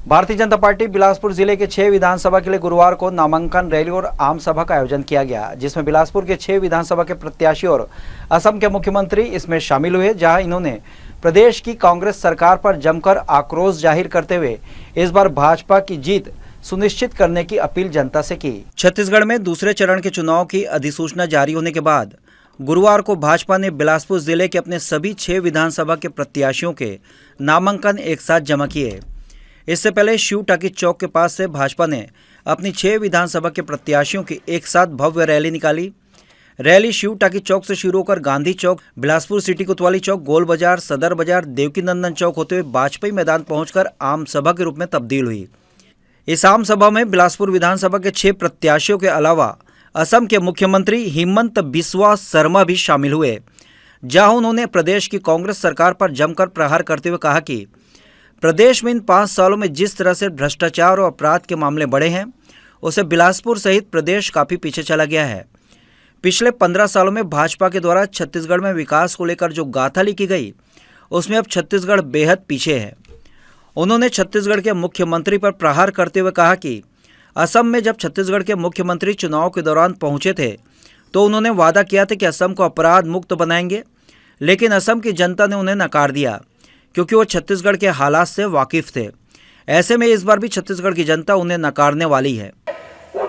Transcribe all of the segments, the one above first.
Bharatiya Janata party Bilaspur जिले के 6 विधानसभा के लिए गुरुवार को नामांकन रैली और आम सभा का आयोजन किया गया, जिसमें बिलासपुर के 6 विधानसभा के प्रत्याशी और असम के मुख्यमंत्री इसमें शामिल हुए, जहां इन्होंने प्रदेश की कांग्रेस सरकार पर जमकर आक्रोश जाहिर करते हुए इस बार भाजपा की जीत सुनिश्चित करने की अपील जनता से की। छत्तीसगढ़ में दूसरे चरण के चुनाव की अधिसूचना जारी होने के बाद गुरुवार को भाजपा ने बिलासपुर जिले के अपने सभी 6 विधानसभा के प्रत्याशियों के नामांकन एक साथ जमा किए। इससे पहले शिव टाकिज चौक के पास से भाजपा ने अपनी 6 विधानसभा के प्रत्याशियों की एक साथ भव्य रैली निकाली। रैली शिव टाकिज चौक से शुरू होकर गांधी चौक, बिलासपुर सिटी कोतवाली चौक, गोल बाजार, सदर बाजार, देवकी नंदन चौक होते हुए वाजपेयी मैदान पहुंचकर आम सभा के रूप में तब्दील हुई। इस आम सभा में बिलासपुर विधानसभा के 6 प्रत्याशियों के अलावा असम के मुख्यमंत्री हिमंत बिस्वा शर्मा भी शामिल हुए, जहां उन्होंने प्रदेश की कांग्रेस सरकार पर जमकर प्रहार करते हुए कहा कि प्रदेश में इन 5 सालों में जिस तरह से भ्रष्टाचार और अपराध के मामले बढ़े हैं, उसे बिलासपुर सहित प्रदेश काफ़ी पीछे चला गया है। पिछले 15 सालों में भाजपा के द्वारा छत्तीसगढ़ में विकास को लेकर जो गाथा लिखी गई, उसमें अब छत्तीसगढ़ बेहद पीछे है। उन्होंने छत्तीसगढ़ के मुख्यमंत्री पर प्रहार करते हुए कहा कि असम में जब छत्तीसगढ़ के मुख्यमंत्री चुनाव के दौरान पहुंचे थे तो उन्होंने वादा किया था कि असम को अपराध मुक्त बनाएंगे, लेकिन असम की जनता ने उन्हें नकार दिया क्योंकि वो छत्तीसगढ़ के हालात से वाकिफ थे। ऐसे में इस बार भी छत्तीसगढ़ की जनता उन्हें नकारने वाली है। जो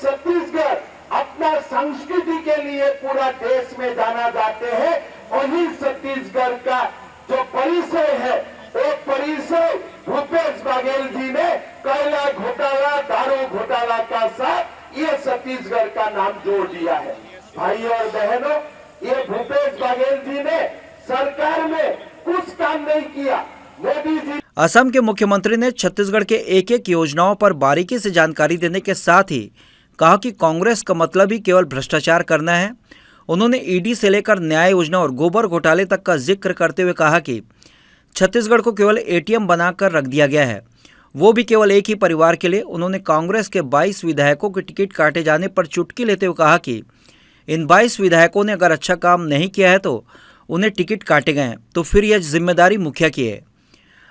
छत्तीसगढ़ अपना संस्कृति के लिए पूरा देश में जाना जाते हैं, वही छत्तीसगढ़ का जो परिचय है, वो परिचय भूपेश बघेल जी ने कोयला घोटाला, दारू घोटाला का साथ ये छत्तीसगढ़ का नाम जोड़ दिया है। भाई और बहनों, ये भूपेश बघेल जी ने सरकार में कुछ काम नहीं किया। मोदी जी असम के मुख्यमंत्री ने छत्तीसगढ़ के एक-एक योजनाओं पर बारीकी से जानकारी देने के साथ ही कहा कि कांग्रेस का मतलब ही केवल भ्रष्टाचार करना है। उन्होंने ईडी से लेकर न्याय योजना और गोबर घोटाले तक का जिक्र करते हुए कहा कि छत्तीसगढ़ को केवल एटीएम बनाकर रख दिया गया है, वो भी केवल एक ही परिवार के लिए। उन्होंने कांग्रेस के 22 विधायकों के टिकट काटे जाने पर चुटकी लेते हुए कहा कि इन 22 विधायकों ने अगर अच्छा काम नहीं किया है तो उन्हें टिकट काटे गए, तो फिर यह जिम्मेदारी मुखिया की है।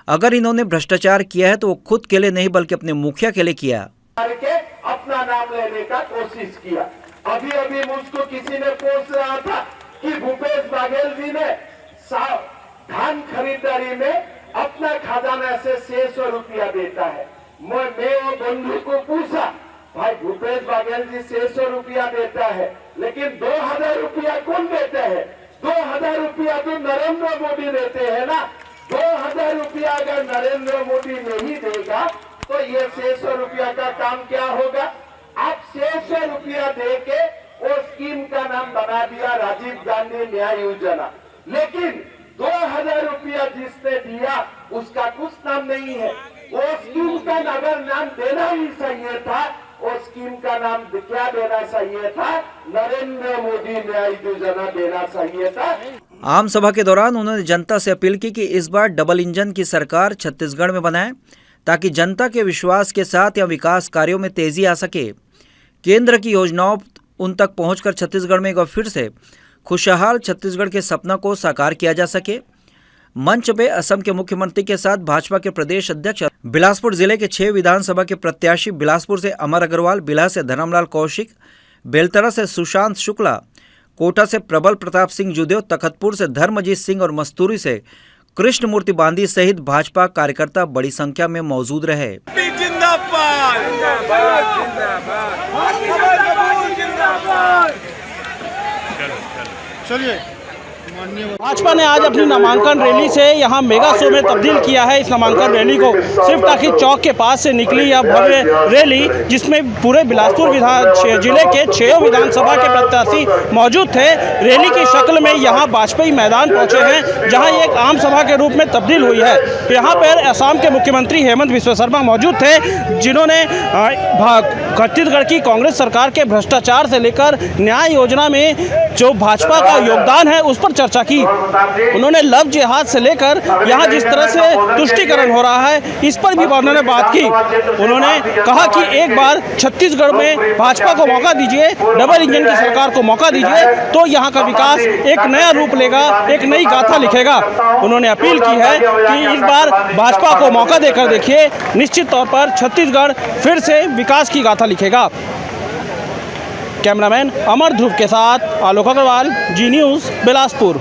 अगर इन्होंने भ्रष्टाचार किया है तो वो खुद के लिए नहीं बल्कि अपने मुखिया के लिए किया। के अपना नाम लेने का कोशिश किया। अभी मुझको किसी ने पूछ रहा था कि भूपेश बघेल जी ने धान खरीदारी में अपना खजाना से 600 रुपया देता है। मैं वो बंधु को पूछा, भाई भूपेश बघेल जी 600 रुपया देता है, लेकिन 2000 रुपया कौन देता है? 2000 रुपया तो नरेंद्र मोदी देते हैं ना। 2000 रुपया अगर नरेंद्र मोदी नहीं देगा तो ये 600 रुपया का काम क्या होगा? आप 600 रुपया दे के वो स्कीम का नाम बना दिया राजीव गांधी न्याय योजना, लेकिन 2000 रुपया जिसने दिया उसका कुछ नाम नहीं है। वो स्कीम का अगर नाम देना ही चाहिए था, वो स्कीम का नाम क्या देना चाहिए था? नरेंद्र मोदी न्याय योजना देना चाहिए था। आम सभा के दौरान उन्होंने जनता से अपील की कि इस बार डबल इंजन की सरकार छत्तीसगढ़ में बनाए, ताकि जनता के विश्वास के साथ या विकास कार्यों में तेजी आ सके। केंद्र की योजनाओं उन तक पहुंचकर छत्तीसगढ़ में एक बार फिर से खुशहाल छत्तीसगढ़ के सपना को साकार किया जा सके। मंच पे असम के मुख्यमंत्री के साथ भाजपा के प्रदेश अध्यक्ष, बिलासपुर जिले के 6 विधानसभा के प्रत्याशी, बिलासपुर से अमर अग्रवाल, बिलाह से धर्मलाल कौशिक, बेलतरा से सुशांत शुक्ला, कोटा से प्रबल प्रताप सिंह जुदेव, तखतपुर से धर्मजीत सिंह और मस्तूरी से कृष्णमूर्ति बांदी सहित भाजपा कार्यकर्ता बड़ी संख्या में मौजूद रहे। चलिए, भाजपा ने आज अपनी नामांकन रैली से यहाँ मेगा शो में तब्दील किया है। इस नामांकन रैली को शिव टाकिज चौक के पास से निकली यह भव्य रैली, जिसमें पूरे बिलासपुर जिले के 6 विधानसभा के प्रत्याशी मौजूद थे। रैली की शक्ल में यहाँ वाजपेयी मैदान पहुँचे हैं, जहाँ ये एक आम सभा के रूप में तब्दील हुई है। यहाँ पर असम के मुख्यमंत्री हेमंत बिस्वा शर्मा मौजूद थे, जिन्होंने छत्तीसगढ़ की कांग्रेस सरकार के भ्रष्टाचार से लेकर न्याय योजना में जो भाजपा का योगदान है उस पर चर्चा की। उन्होंने लव जिहाद से लेकर यहाँ जिस तरह से तुष्टीकरण हो रहा है इस पर भी उन्होंने बात की। उन्होंने कहा कि एक बार छत्तीसगढ़ में भाजपा को मौका दीजिए, डबल इंजन की सरकार को मौका दीजिए, तो यहाँ का विकास एक नया रूप लेगा, एक नई गाथा लिखेगा। उन्होंने अपील की है कि इस बार भाजपा को मौका देकर देखिए, निश्चित तौर पर छत्तीसगढ़ फिर से विकास की गाथा लिखेगा। कैमरामैन अमर ध्रुव के साथ आलोक अग्रवाल, जी न्यूज़, बिलासपुर।